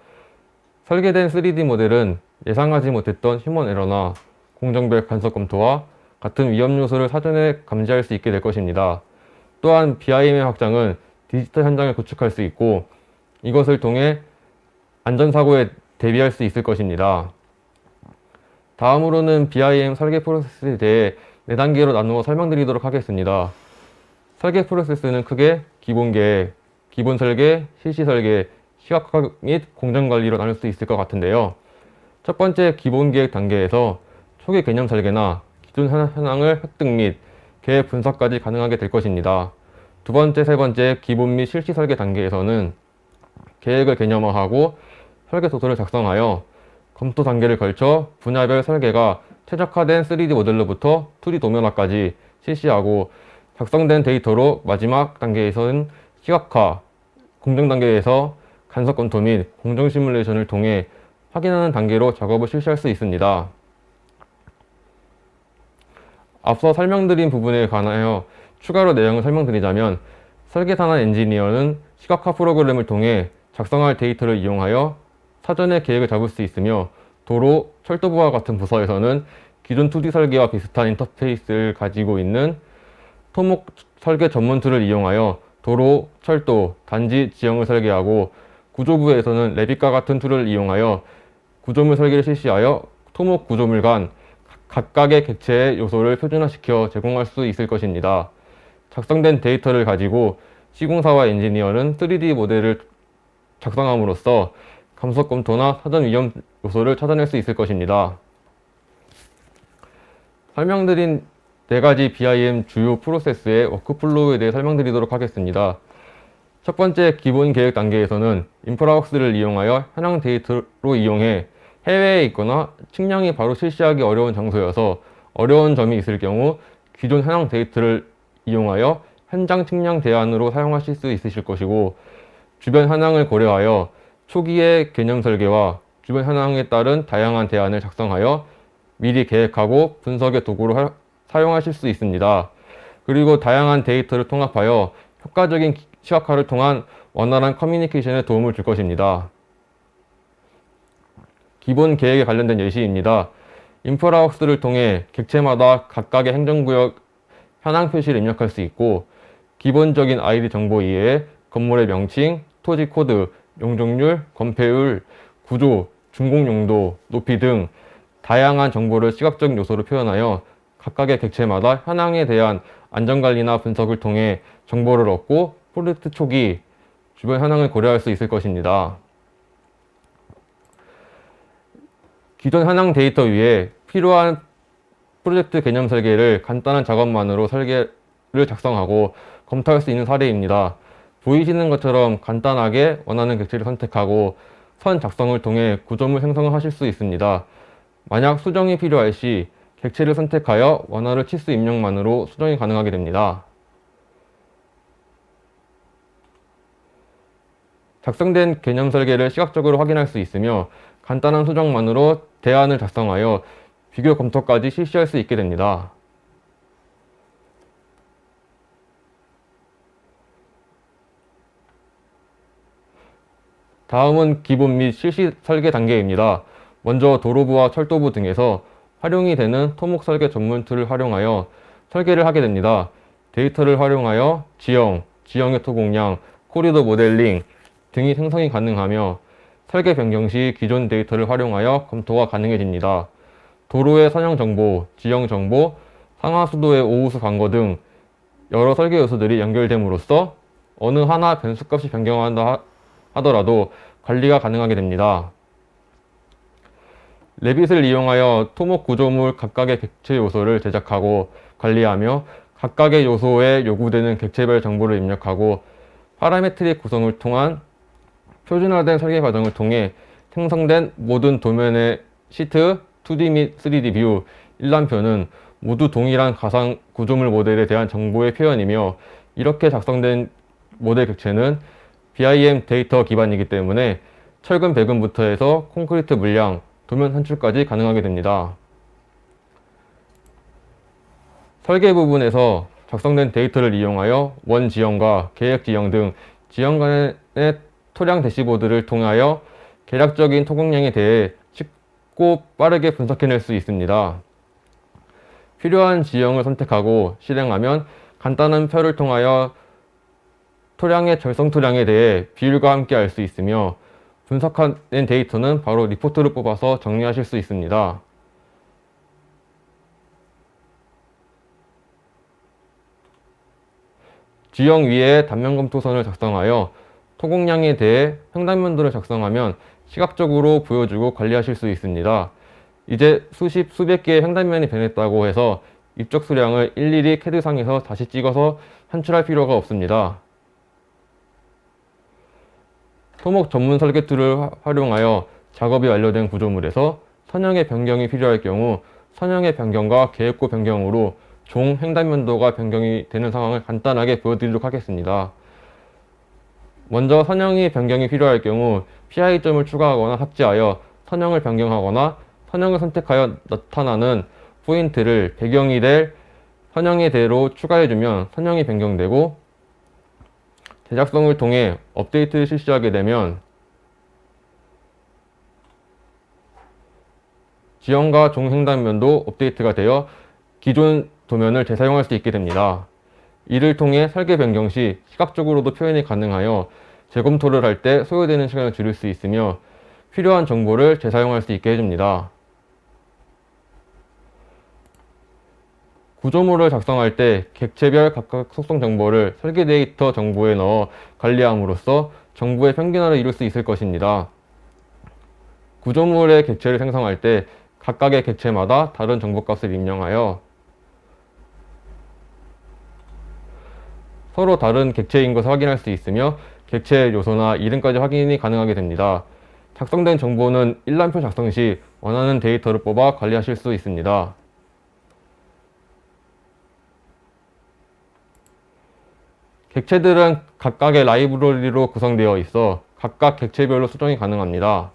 설계된 3D 모델은 예상하지 못했던 휴먼 에러나 공정별 간섭 검토와 같은 위험 요소를 사전에 감지할 수 있게 될 것입니다. 또한 BIM의 확장은 디지털 현장을 구축할 수 있고 이것을 통해 안전사고에 대비할 수 있을 것입니다. 다음으로는 BIM 설계 프로세스에 대해 4단계로 나누어 설명드리도록 하겠습니다. 설계 프로세스는 크게 기본 계획, 기본 설계, 실시 설계, 시각화 및 공정관리로 나눌 수 있을 것 같은데요. 첫 번째 기본 계획 단계에서 초기 개념 설계나 기존 현황을 획득 및 계획 분석까지 가능하게 될 것입니다. 두 번째, 세 번째 기본 및 실시 설계 단계에서는 계획을 개념화하고 설계 도서를 작성하여 검토 단계를 걸쳐 분야별 설계가 최적화된 3D 모델로부터 2D 도면화까지 실시하고 작성된 데이터로 마지막 단계에서는 시각화, 공정 단계에서 간섭 검토 및 공정 시뮬레이션을 통해 확인하는 단계로 작업을 실시할 수 있습니다. 앞서 설명드린 부분에 관하여 추가로 내용을 설명드리자면 설계사나 엔지니어는 시각화 프로그램을 통해 작성할 데이터를 이용하여 사전에 계획을 잡을 수 있으며 도로, 철도부와 같은 부서에서는 기존 2D 설계와 비슷한 인터페이스를 가지고 있는 토목 설계 전문 툴을 이용하여 도로, 철도, 단지 지형을 설계하고 구조부에서는 레빗과 같은 툴을 이용하여 구조물 설계를 실시하여 토목 구조물 간 각각의 객체의 요소를 표준화시켜 제공할 수 있을 것입니다. 작성된 데이터를 가지고 시공사와 엔지니어는 3D 모델을 작성함으로써 감속 검토나 사전 위험 요소를 찾아낼 수 있을 것입니다. 설명드린 4가지 BIM 주요 프로세스의 워크플로우에 대해 설명드리도록 하겠습니다. 첫 번째 기본 계획 단계에서는 인프라웍스를 이용하여 현황 데이터로 이용해 해외에 있거나 측량이 바로 실시하기 어려운 장소여서 어려운 점이 있을 경우 기존 현황 데이터를 이용하여 현장 측량 대안으로 사용하실 수 있으실 것이고 주변 현황을 고려하여 초기의 개념 설계와 주변 현황에 따른 다양한 대안을 작성하여 미리 계획하고 분석의 도구로 사용하실 수 있습니다. 그리고 다양한 데이터를 통합하여 효과적인 시각화를 통한 원활한 커뮤니케이션에 도움을 줄 것입니다. 기본 계획에 관련된 예시입니다. 인프라웍스를 통해 객체마다 각각의 행정구역 현황 표시를 입력할 수 있고 기본적인 ID 정보 이외에 건물의 명칭, 토지 코드, 용적률, 건폐율, 구조, 준공 용도, 높이 등 다양한 정보를 시각적 요소로 표현하여 각각의 객체마다 현황에 대한 안전관리나 분석을 통해 정보를 얻고 프로젝트 초기 주변 현황을 고려할 수 있을 것입니다. 기존 현황 데이터 위에 필요한 프로젝트 개념 설계를 간단한 작업만으로 설계를 작성하고 검토할 수 있는 사례입니다. 보이시는 것처럼 간단하게 원하는 객체를 선택하고 선 작성을 통해 구조물 생성을 하실 수 있습니다. 만약 수정이 필요할 시 객체를 선택하여 원화를 치수 입력만으로 수정이 가능하게 됩니다. 작성된 개념 설계를 시각적으로 확인할 수 있으며 간단한 수정만으로 대안을 작성하여 비교 검토까지 실시할 수 있게 됩니다. 다음은 기본 및 실시 설계 단계입니다. 먼저 도로부와 철도부 등에서 활용이 되는 토목 설계 전문 툴을 활용하여 설계를 하게 됩니다. 데이터를 활용하여 지형의 토공량, 코리도 모델링 등이 생성이 가능하며 설계 변경 시 기존 데이터를 활용하여 검토가 가능해집니다. 도로의 선형 정보, 지형 정보, 상하수도의 오후수 광거 등 여러 설계 요소들이 연결됨으로써 어느 하나 변수값이 변경한다 하더라도 관리가 가능하게 됩니다. 레빗을 이용하여 토목 구조물 각각의 객체 요소를 제작하고 관리하며 각각의 요소에 요구되는 객체별 정보를 입력하고 파라메트릭 구성을 통한 표준화된 설계 과정을 통해 생성된 모든 도면의 시트, 2D 및 3D 뷰, 일람표는 모두 동일한 가상 구조물 모델에 대한 정보의 표현이며 이렇게 작성된 모델 객체는 BIM 데이터 기반이기 때문에 철근 배근부터 해서 콘크리트 물량, 도면 산출까지 가능하게 됩니다. 설계 부분에서 작성된 데이터를 이용하여 원 지형과 계획 지형 등 지형 간의 토량 대시보드를 통하여 계략적인 토공량에 대해 쉽고 빠르게 분석해낼 수 있습니다. 필요한 지형을 선택하고 실행하면 간단한 표를 통하여 토량의 절성 토량에 대해 비율과 함께 알 수 있으며 분석한 데이터는 바로 리포트를 뽑아서 정리하실 수 있습니다. 지형 위에 단면검토선을 작성하여 토공량에 대해 횡단면도를 작성하면 시각적으로 보여주고 관리하실 수 있습니다. 이제 수십, 수백 개의 횡단면이 변했다고 해서 입적 수량을 일일이 캐드상에서 다시 찍어서 산출할 필요가 없습니다. 토목 전문 설계 툴을 활용하여 작업이 완료된 구조물에서 선형의 변경이 필요할 경우 선형의 변경과 계획고 변경으로 종 횡단면도가 변경이 되는 상황을 간단하게 보여드리도록 하겠습니다. 먼저 선형이 변경이 필요할 경우 PI점을 추가하거나 삭제하여 선형을 변경하거나 선형을 선택하여 나타나는 포인트를 배경이 될 선형의 대로 추가해주면 선형이 변경되고 제작성을 통해 업데이트를 실시하게 되면 지형과 종 횡단면도 업데이트가 되어 기존 도면을 재사용할 수 있게 됩니다. 이를 통해 설계 변경 시 시각적으로도 표현이 가능하여 재검토를 할 때 소요되는 시간을 줄일 수 있으며 필요한 정보를 재사용할 수 있게 해줍니다. 구조물을 작성할 때 객체별 각각 속성 정보를 설계 데이터 정보에 넣어 관리함으로써 정보의 평균화를 이룰 수 있을 것입니다. 구조물의 객체를 생성할 때 각각의 객체마다 다른 정보값을 입력하여 서로 다른 객체인 것을 확인할 수 있으며 객체 요소나 이름까지 확인이 가능하게 됩니다. 작성된 정보는 일람표 작성 시 원하는 데이터를 뽑아 관리하실 수 있습니다. 객체들은 각각의 라이브러리로 구성되어 있어 각각 객체별로 수정이 가능합니다.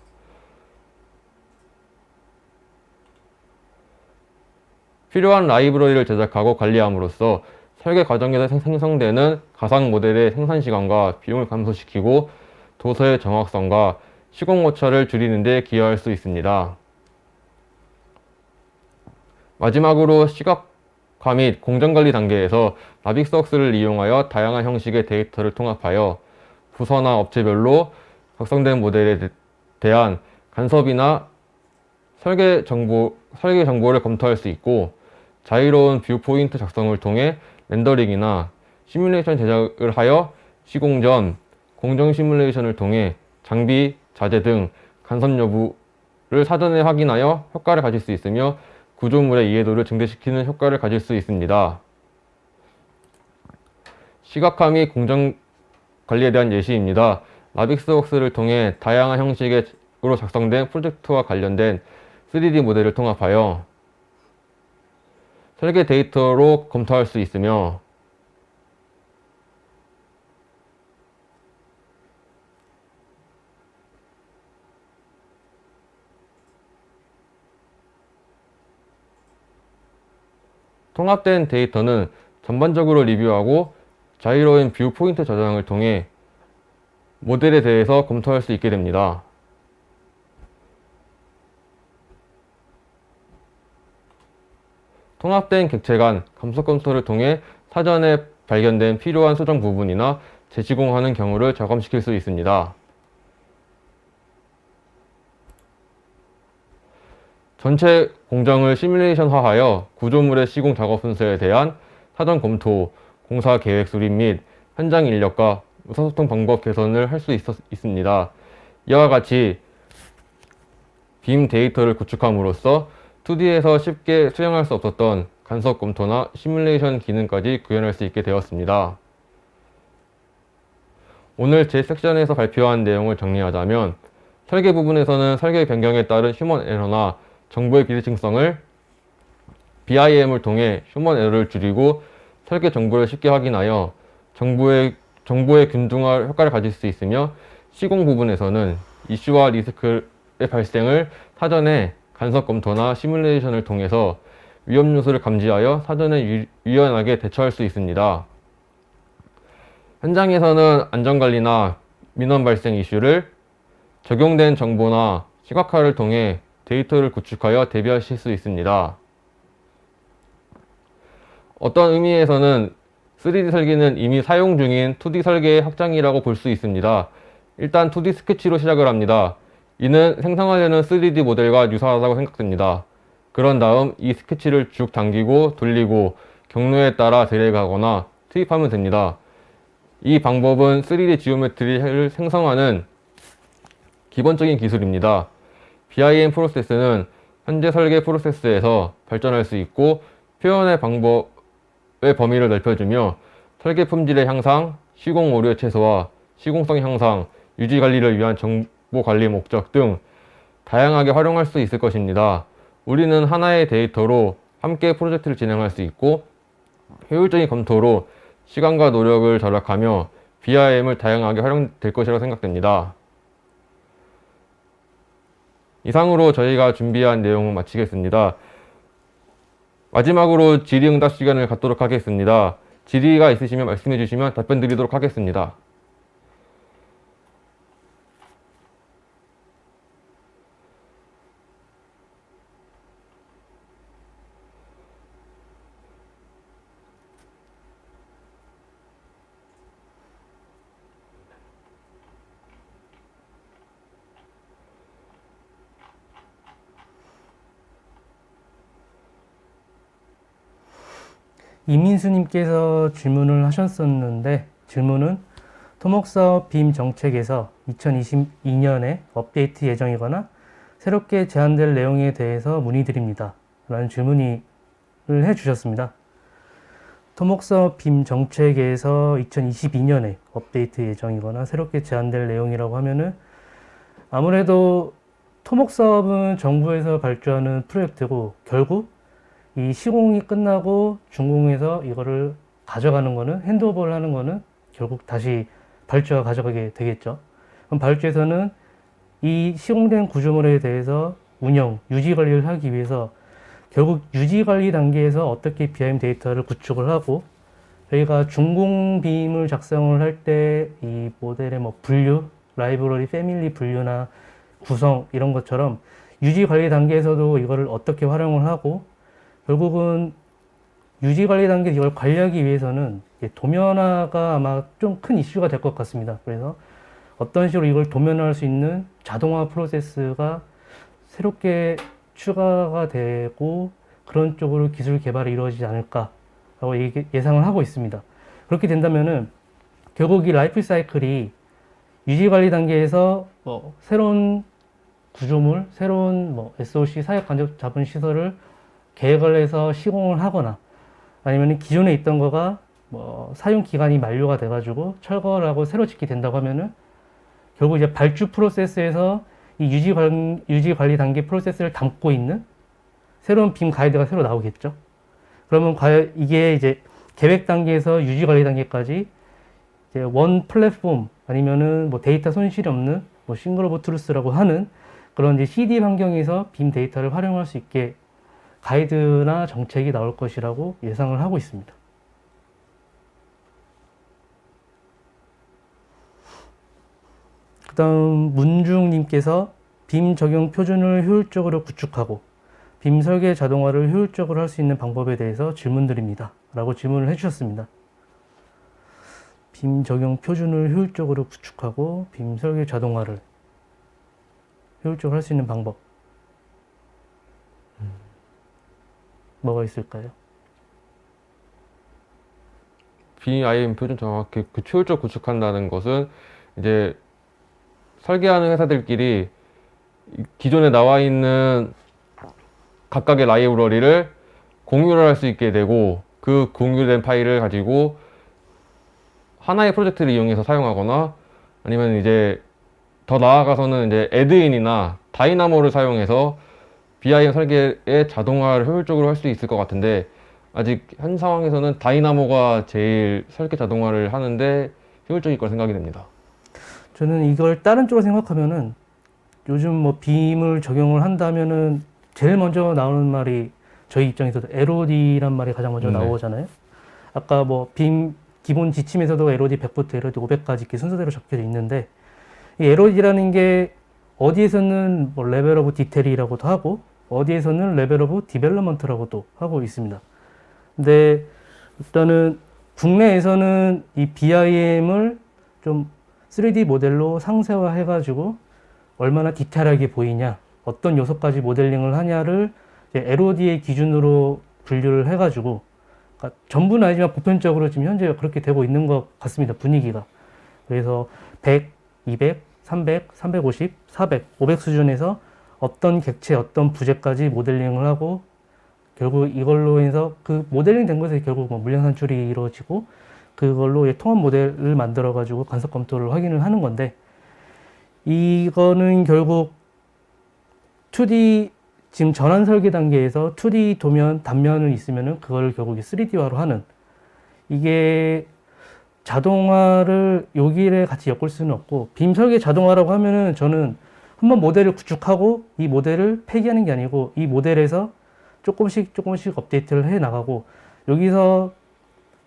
필요한 라이브러리를 제작하고 관리함으로써 설계 과정에서 생성되는 가상 모델의 생산 시간과 비용을 감소시키고 도서의 정확성과 시공 오차를 줄이는 데 기여할 수 있습니다. 마지막으로 시각화 및 공정관리 단계에서 나빅스웍스를 이용하여 다양한 형식의 데이터를 통합하여 부서나 업체별로 작성된 모델에 대한 간섭이나 설계 정보를 검토할 수 있고 자유로운 뷰 포인트 작성을 통해 렌더링이나 시뮬레이션 제작을 하여 시공 전 공정 시뮬레이션을 통해 장비, 자재 등 간섭 여부를 사전에 확인하여 효과를 가질 수 있으며 구조물의 이해도를 증대시키는 효과를 가질 수 있습니다. 시각화 및 공정 관리에 대한 예시입니다. 나빅스웍스를 통해 다양한 형식으로 작성된 프로젝트와 관련된 3D 모델을 통합하여 설계 데이터로 검토할 수 있으며 통합된 데이터는 전반적으로 리뷰하고 자유로운 뷰 포인트 저장을 통해 모델에 대해서 검토할 수 있게 됩니다. 통합된 객체 간 감속 검토를 통해 사전에 발견된 필요한 수정 부분이나 재시공하는 경우를 점검시킬 수 있습니다. 전체 공정을 시뮬레이션화하여 구조물의 시공 작업 순서에 대한 사전 검토, 공사 계획 수립 및 현장 인력과 의사소통 방법 개선을 할 수 있습니다. 이와 같이 빔 데이터를 구축함으로써 2D에서 쉽게 수행할 수 없었던 간섭 검토나 시뮬레이션 기능까지 구현할 수 있게 되었습니다. 오늘 제 섹션에서 발표한 내용을 정리하자면, 설계 부분에서는 설계 변경에 따른 휴먼 에러나 정보의 비대칭성을 BIM을 통해 휴먼 에러를 줄이고 설계 정보를 쉽게 확인하여 정보의 균등화 효과를 가질 수 있으며, 시공 부분에서는 이슈와 리스크의 발생을 사전에 간섭 검토나 시뮬레이션을 통해서 위험 요소를 감지하여 사전에 유연하게 대처할 수 있습니다. 현장에서는 안전관리나 민원 발생 이슈를 적용된 정보나 시각화를 통해 데이터를 구축하여 대비하실 수 있습니다. 어떤 의미에서는 3D 설계는 이미 사용 중인 2D 설계의 확장이라고 볼 수 있습니다. 일단 2D 스케치로 시작을 합니다. 이는 생성하려는 3D 모델과 유사하다고 생각됩니다. 그런 다음 이 스케치를 쭉 당기고 돌리고 경로에 따라 드래그하거나 투입하면 됩니다. 이 방법은 3D 지오메트리를 생성하는 기본적인 기술입니다. BIM 프로세스는 현재 설계 프로세스에서 발전할 수 있고, 표현의 방법의 범위를 넓혀주며 설계 품질의 향상, 시공 오류의 최소화, 시공성 향상, 유지 관리를 위한 정보 관리 목적 등 다양하게 활용할 수 있을 것입니다. 우리는 하나의 데이터로 함께 프로젝트를 진행할 수 있고, 효율적인 검토로 시간과 노력을 절약하며 BIM을 다양하게 활용될 것이라고 생각됩니다. 이상으로 저희가 준비한 내용을 마치겠습니다. 마지막으로 질의응답 시간을 갖도록 하겠습니다. 질의가 있으시면 말씀해 주시면 답변 드리도록 하겠습니다. 이민수님께서 질문을 하셨었는데, 질문은 토목사업 빔 정책에서 2022년에 업데이트 예정이거나 새롭게 제안될 내용에 대해서 문의드립니다. 라는 질문을 해주셨습니다. 토목사업 빔 정책에서 2022년에 업데이트 예정이거나 새롭게 제안될 내용이라고 하면은, 아무래도 토목사업은 정부에서 발주하는 프로젝트고, 결국 이 시공이 끝나고 준공해서 이거를 가져가는 거는, 핸드오버를 하는 거는 결국 다시 발주가 가져가게 되겠죠. 그럼 발주에서는 이 시공된 구조물에 대해서 운영, 유지 관리를 하기 위해서 결국 유지 관리 단계에서 어떻게 BIM 데이터를 구축을 하고, 저희가 준공 빔을 작성을 할 때 이 모델의 뭐 분류, 라이브러리, 패밀리 분류나 구성 이런 것처럼 유지 관리 단계에서도 이거를 어떻게 활용을 하고, 결국은 유지 관리 단계 이걸 관리하기 위해서는 도면화가 아마 좀 큰 이슈가 될 것 같습니다. 그래서 어떤 식으로 이걸 도면화할 수 있는 자동화 프로세스가 새롭게 추가가 되고, 그런 쪽으로 기술 개발이 이루어지지 않을까라고 예상을 하고 있습니다. 그렇게 된다면은 결국 이 라이프 사이클이 유지 관리 단계에서 새로운 구조물, 새로운 SOC 사역 간접 자본 시설을 계획을 해서 시공을 하거나, 아니면 기존에 있던 거가 사용 기간이 만료가 돼가지고 철거를 하고 새로 짓게 된다고 하면은, 결국 이제 발주 프로세스에서 이 유지 관리 단계 프로세스를 담고 있는 새로운 빔 가이드가 새로 나오겠죠. 그러면 과연 이게 이제 계획 단계에서 유지 관리 단계까지 이제 원 플랫폼, 아니면은 데이터 손실이 없는 싱글 오브 트루스라고 하는 그런 이제 CD 환경에서 빔 데이터를 활용할 수 있게 가이드나 정책이 나올 것이라고 예상을 하고 있습니다. 다음 문중님께서 빔 적용 표준을 효율적으로 구축하고 빔 설계 자동화를 효율적으로 할 수 있는 방법에 대해서 질문드립니다. 라고 질문을 해주셨습니다. 빔 적용 표준을 효율적으로 구축하고 빔 설계 자동화를 효율적으로 할 수 있는 방법. 뭐가 있을까요? BIM 표준 정확히 효율적 구축한다는 것은 이제 설계하는 회사들끼리 기존에 나와 있는 각각의 라이브러리를 공유를 할 수 있게 되고 그 공유된 파일을 가지고 하나의 프로젝트를 이용해서 사용하거나 아니면 이제 더 나아가서는 이제 애드인이나 다이나모를 사용해서 BIM 설계의 자동화를 효율적으로 할 수 있을 것 같은데 아직 현 상황에서는 다이나모가 제일 설계 자동화를 하는데 효율적일 거라 생각이 됩니다. 저는 이걸 다른 쪽으로 생각하면은 요즘 뭐 빔을 적용을 한다면은 제일 먼저 나오는 말이 저희 입장에서도 LOD란 말이 가장 먼저 네. 나오잖아요. 아까 뭐 빔 기본 지침에서도 LOD 100부터 LOD 500까지 이렇게 순서대로 적혀져 있는데 이 LOD라는 게 어디에서는 뭐 레벨 오브 디테일이라고도 하고 어디에서는 레벨 오브 디벨롭먼트라고도 하고 있습니다. 근데 일단은 국내에서는 이 BIM을 좀 3D 모델로 상세화 해가지고 얼마나 디테일하게 보이냐, 어떤 요소까지 모델링을 하냐를 이제 LOD의 기준으로 분류를 해가지고, 그러니까 전부는 아니지만 보편적으로 지금 현재 그렇게 되고 있는 것 같습니다. 분위기가. 그래서 100, 200, 300, 350, 400, 500 수준에서 어떤 객체, 어떤 부재까지 모델링을 하고 결국 이걸로 해서 그 모델링 된 것에 결국 뭐 물량 산출이 이루어지고 그걸로 통합 모델을 만들어 가지고 간섭 검토를 확인을 하는 건데 이거는 결국 2D 지금 전환 설계 단계에서 2D 도면 단면을 있으면은 그걸 결국 3D화로 하는 이게 자동화를 여기에 같이 엮을 수는 없고 빔 설계 자동화라고 하면은 저는 한번 모델을 구축하고 이 모델을 폐기하는 게 아니고 이 모델에서 조금씩 업데이트를 해 나가고 여기서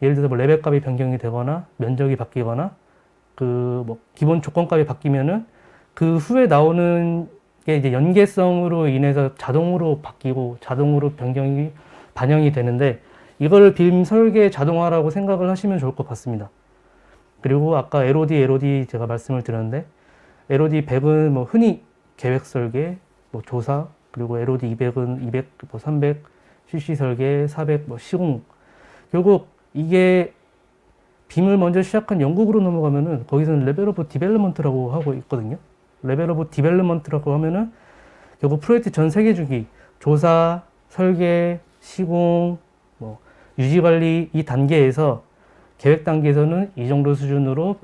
예를 들어서 뭐 레벨 값이 변경이 되거나 면적이 바뀌거나 그 뭐 기본 조건 값이 바뀌면은 그 후에 나오는 게 이제 연계성으로 인해서 자동으로 바뀌고 자동으로 변경이 반영이 되는데 이걸 빔 설계 자동화라고 생각을 하시면 좋을 것 같습니다. 그리고 아까 LOD 제가 말씀을 드렸는데 LOD 100은 뭐 흔히 계획 설계, 뭐 조사, 그리고 LOD 200은 200, 뭐 300 CC 설계, 400 뭐 시공. 결국 이게 빔을 먼저 시작한 영국으로 넘어가면은 거기서는 레벨 오브 디벨롭먼트라고 하고 있거든요. 레벨 오브 디벨롭먼트라고 하면은 결국 프로젝트 전 세계 주기, 조사, 설계, 시공, 뭐 유지 관리 이 단계에서 계획 단계에서는 이 정도 수준으로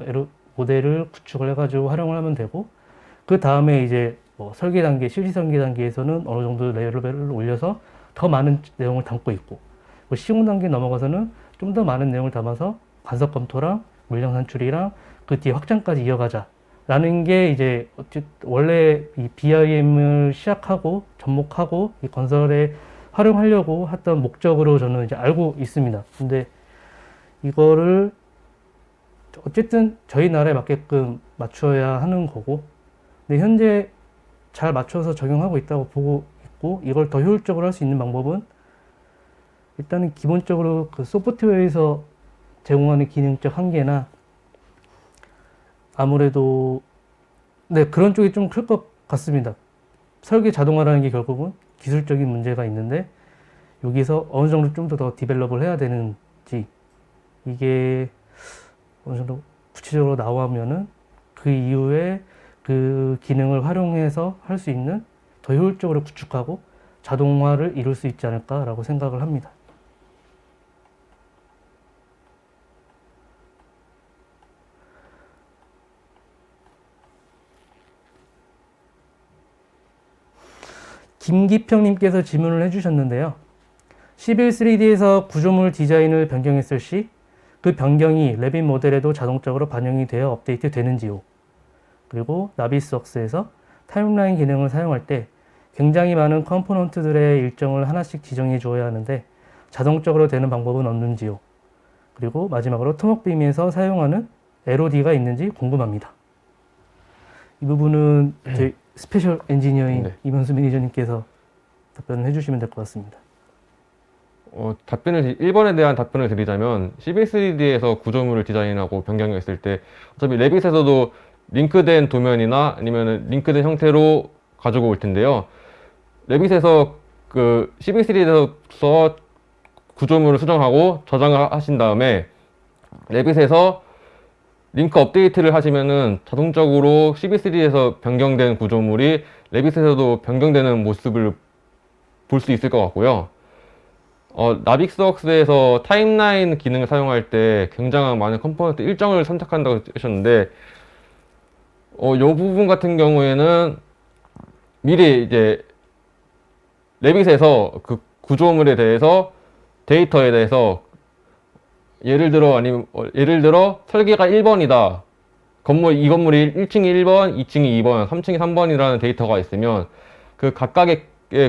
모델을 구축을 해가지고 활용을 하면 되고 그 다음에 이제 뭐 설계 단계, 실시 설계 단계에서는 어느 정도 레벨을 올려서 더 많은 내용을 담고 있고 뭐 시공 단계 넘어가서는 좀 더 많은 내용을 담아서 간섭 검토랑 물량 산출이랑 그 뒤에 확장까지 이어가자라는 게 이제 원래 이 BIM을 시작하고 접목하고 이 건설에 활용하려고 했던 목적으로 저는 이제 알고 있습니다. 근데 이거를 어쨌든 저희 나라에 맞게끔 맞춰야 하는 거고 근데 현재 잘 맞춰서 적용하고 있다고 보고 있고 이걸 더 효율적으로 할 수 있는 방법은 일단은 기본적으로 그 소프트웨어에서 제공하는 기능적 한계나 아무래도 네 그런 쪽이 좀 클 것 같습니다. 설계 자동화라는 게 결국은 기술적인 문제가 있는데 여기서 어느 정도 좀 더 디벨롭을 해야 되는지 이게 어느 정도 구체적으로 나오면은 그 이후에 그 기능을 활용해서 할 수 있는 더 효율적으로 구축하고 자동화를 이룰 수 있지 않을까라고 생각을 합니다. 김기평님께서 질문을 해주셨는데요. 11-3D에서 구조물 디자인을 변경했을 시 그 변경이 레빗 모델에도 자동적으로 반영이 되어 업데이트 되는지요. 그리고 나비스웍스에서 타임라인 기능을 사용할 때 굉장히 많은 컴포넌트들의 일정을 하나씩 지정해 주어야 하는데 자동적으로 되는 방법은 없는지요. 그리고 마지막으로 토목빔에서 사용하는 LOD가 있는지 궁금합니다. 이 부분은 저희 스페셜 엔지니어인 네. 이명수 매니저님께서 답변을 해주시면 될 것 같습니다. 1번에 대한 답변을 드리자면 CB3D에서 구조물을 디자인하고 변경했을 때 어차피 레빗에서도 링크된 도면이나 아니면 링크된 형태로 가지고 올 텐데요. 레빗에서 그 CB3D에서 구조물을 수정하고 저장을 하신 다음에 레빗에서 링크 업데이트를 하시면은 자동적으로 CB3D에서 변경된 구조물이 레빗에서도 변경되는 모습을 볼 수 있을 것 같고요. 나빅스웍스에서 타임라인 기능을 사용할 때 굉장히 많은 컴포넌트 일정을 선택한다고 하셨는데, 이 부분 같은 경우에는 미리 이제 레빗에서 그 구조물에 대해서 데이터에 대해서 예를 들어 설계가 1번이다. 이 건물이 1층이 1번, 2층이 2번, 3층이 3번이라는 데이터가 있으면 그 각각의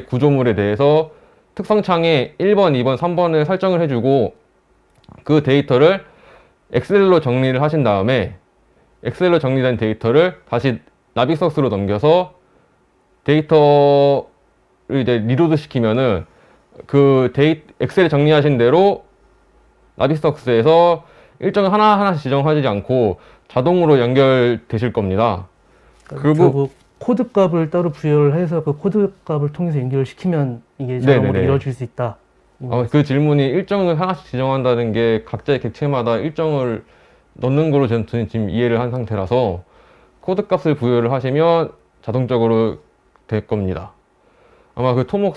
구조물에 대해서 특성창에 1번, 2번, 3번을 설정을 해주고 그 데이터를 엑셀로 정리를 하신 다음에 엑셀로 정리된 데이터를 다시 나빅스웍스로 넘겨서 데이터를 이제 리로드 시키면은 엑셀에 정리하신 대로 나빅스웍스에서 일정을 하나하나씩 지정하지 않고 자동으로 연결되실 겁니다. 결국 코드 값을 따로 부여를 해서 그 코드 값을 통해서 연결을 시키면 이게 자동으로 네네네. 이루어질 수 있다. 그 질문이 일정을 하나씩 지정한다는 게 각자의 객체마다 일정을 넣는 걸로 저는 지금 이해를 한 상태라서 코드 값을 부여를 하시면 자동적으로 될 겁니다. 아마 그 토목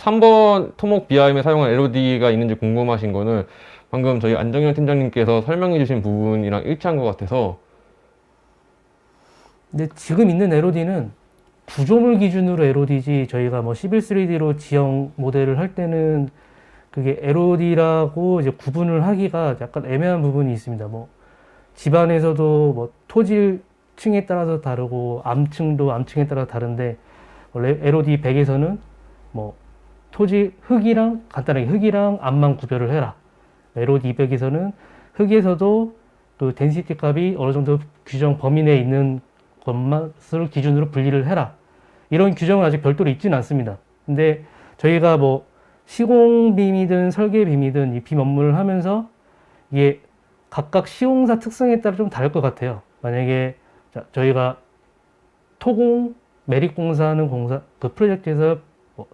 BIM에 사용한 LOD가 있는지 궁금하신 거는 방금 저희 안정현 팀장님께서 설명해 주신 부분이랑 일치한 것 같아서. 근데 지금 있는 LOD는 구조물 기준으로 LOD지 저희가 뭐 시빌 3D로 지형 모델을 할 때는 그게 LOD라고 이제 구분을 하기가 약간 애매한 부분이 있습니다. 뭐 집안에서도 뭐 토질층에 따라서 다르고 암층도 암층에 따라 다른데 LOD 100에서는 뭐 간단하게 흙이랑 암만 구별을 해라. LOD 200에서는 흙에서도 그 덴시티 값이 어느 정도 규정 범위 내에 있는 것만을 기준으로 분리를 해라. 이런 규정은 아직 별도로 있지는 않습니다. 근데 저희가 뭐 시공빔이든 설계빔이든 이 빔 업무를 하면서 이게 각각 시공사 특성에 따라 좀 다를 것 같아요. 만약에 저희가 토공, 매립공사하는 그 프로젝트에서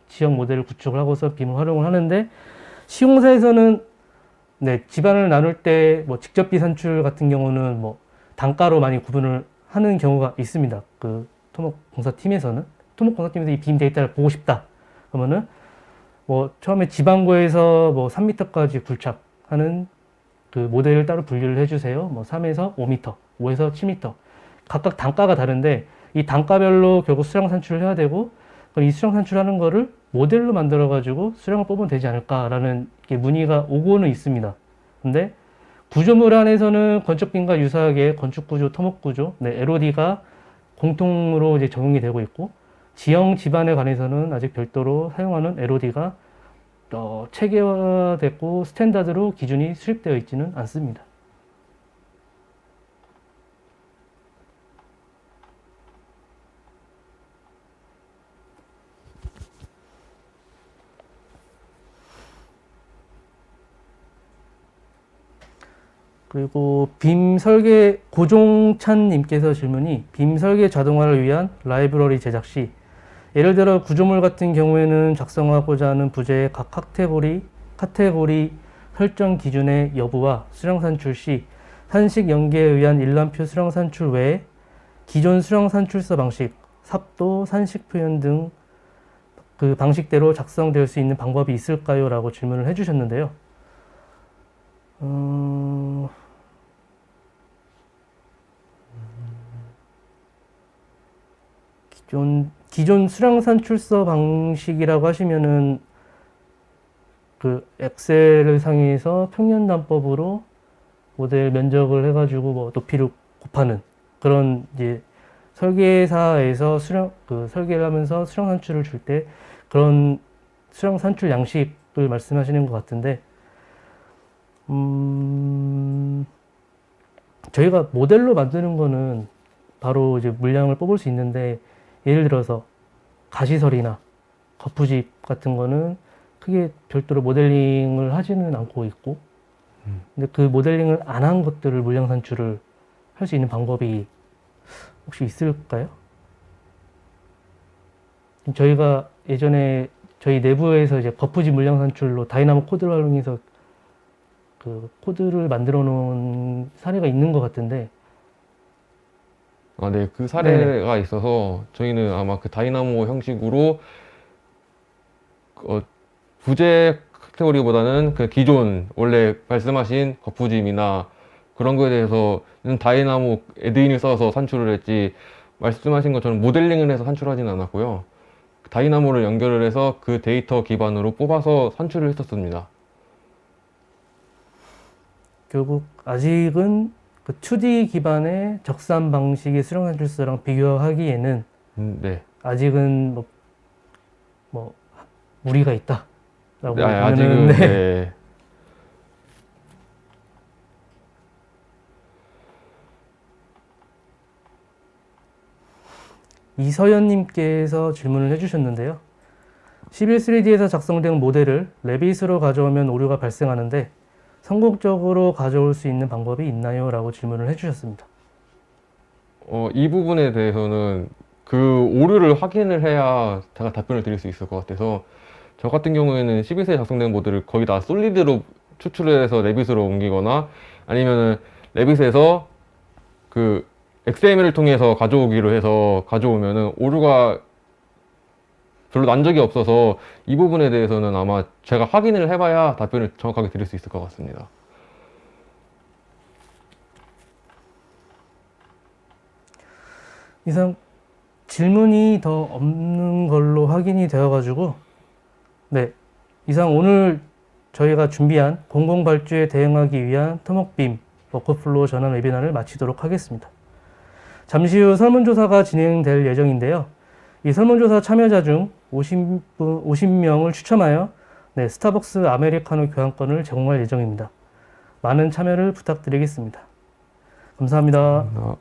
지형 모델을 구축을 하고서 빔을 활용을 하는데 시공사에서는 집안을 나눌 때 뭐 직접비 산출 같은 경우는 뭐 단가로 많이 구분을 하는 경우가 있습니다. 그 토목공사팀에서 이 빔 데이터를 보고 싶다. 그러면은 뭐 처음에 지방고에서 뭐 3m까지 굴착하는 그 모델을 따로 분류를 해주세요. 뭐 3에서 5m, 5에서 7m. 각각 단가가 다른데 이 단가별로 결국 수량 산출을 해야 되고 그럼 이 수량 산출하는 거를 모델로 만들어가지고 수량을 뽑으면 되지 않을까라는 문의가 오고는 있습니다. 근데 구조물 안에서는 건축빔과 유사하게 건축구조, 토목구조, LOD가 공통으로 이제 적용이 되고 있고 지형 집안에 관해서는 아직 별도로 사용하는 LOD가 체계화됐고 스탠다드로 기준이 수립되어 있지는 않습니다. 그리고 빔 설계 고종찬님께서 질문이 빔 설계 자동화를 위한 라이브러리 제작 시 예를 들어 구조물 같은 경우에는 작성하고자 하는 부재의 각 카테고리 설정 기준의 여부와 수량 산출 시 산식 연계에 의한 일람표 수량 산출 외에 기존 수량 산출서 방식, 삽도, 산식 표현 등 그 방식대로 작성될 수 있는 방법이 있을까요? 라고 질문을 해주셨는데요. 기존 수량 산출서 방식이라고 하시면은 그 엑셀을 상에서 평면단법으로 모델 면적을 해가지고 뭐 높이를 곱하는 그런 이제 설계사에서 설계를 하면서 수량 산출을 줄 때 그런 수량 산출 양식을 말씀하시는 것 같은데 저희가 모델로 만드는 거는 바로 이제 물량을 뽑을 수 있는데, 예를 들어서 가시설이나 거푸집 같은 거는 크게 별도로 모델링을 하지는 않고 있고, 근데 그 모델링을 안 한 것들을 물량 산출을 할 수 있는 방법이 혹시 있을까요? 저희가 예전에 저희 내부에서 이제 거푸집 물량 산출로 다이나모 코드를 활용해서 그 코드를 만들어 놓은 사례가 있는 것 같은데, 아, 네, 그 사례가 있어서 저희는 아마 그 다이나모 형식으로 부재 카테고리보다는 그 기존 원래 말씀하신 거푸짐이나 그런 거에 대해서는 다이나모 애드인을 써서 산출을 했지, 말씀하신 것처럼 모델링을 해서 산출하지는 않았고요. 다이나모를 연결을 해서 그 데이터 기반으로 뽑아서 산출을 했었습니다. 결국 아직은 그 2D 기반의 적산 방식의 수령 산출서랑 비교하기에는 네. 아직은 뭐 무리가 있다라고 네, 보면은, 아직은, 네. 네. 이서연님께서 질문을 해주셨는데요. 11.3D에서 작성된 모델을 레빗으로 가져오면 오류가 발생하는데 성공적으로 가져올 수 있는 방법이 있나요? 라고 질문을 해주셨습니다. 이 부분에 대해서는 그 오류를 확인을 해야 제가 답변을 드릴 수 있을 것 같아서, 저 같은 경우에는 11세에 작성된 모델을 거의 다 솔리드로 추출을 해서 레빗으로 옮기거나, 아니면은 레빗에서 그 XML을 통해서 가져오기로 해서 가져오면은 오류가 별로 난 적이 없어서, 이 부분에 대해서는 아마 제가 확인을 해봐야 답변을 정확하게 드릴 수 있을 것 같습니다. 이상 질문이 더 없는 걸로 확인이 되어가지고, 네, 이상 오늘 저희가 준비한 공공발주에 대응하기 위한 토목빔 워크플로우 전환 웨비나를 마치도록 하겠습니다. 잠시 후 설문조사가 진행될 예정인데요. 이 설문조사 참여자 중 50명을 추첨하여 스타벅스 아메리카노 교환권을 제공할 예정입니다. 많은 참여를 부탁드리겠습니다. 감사합니다.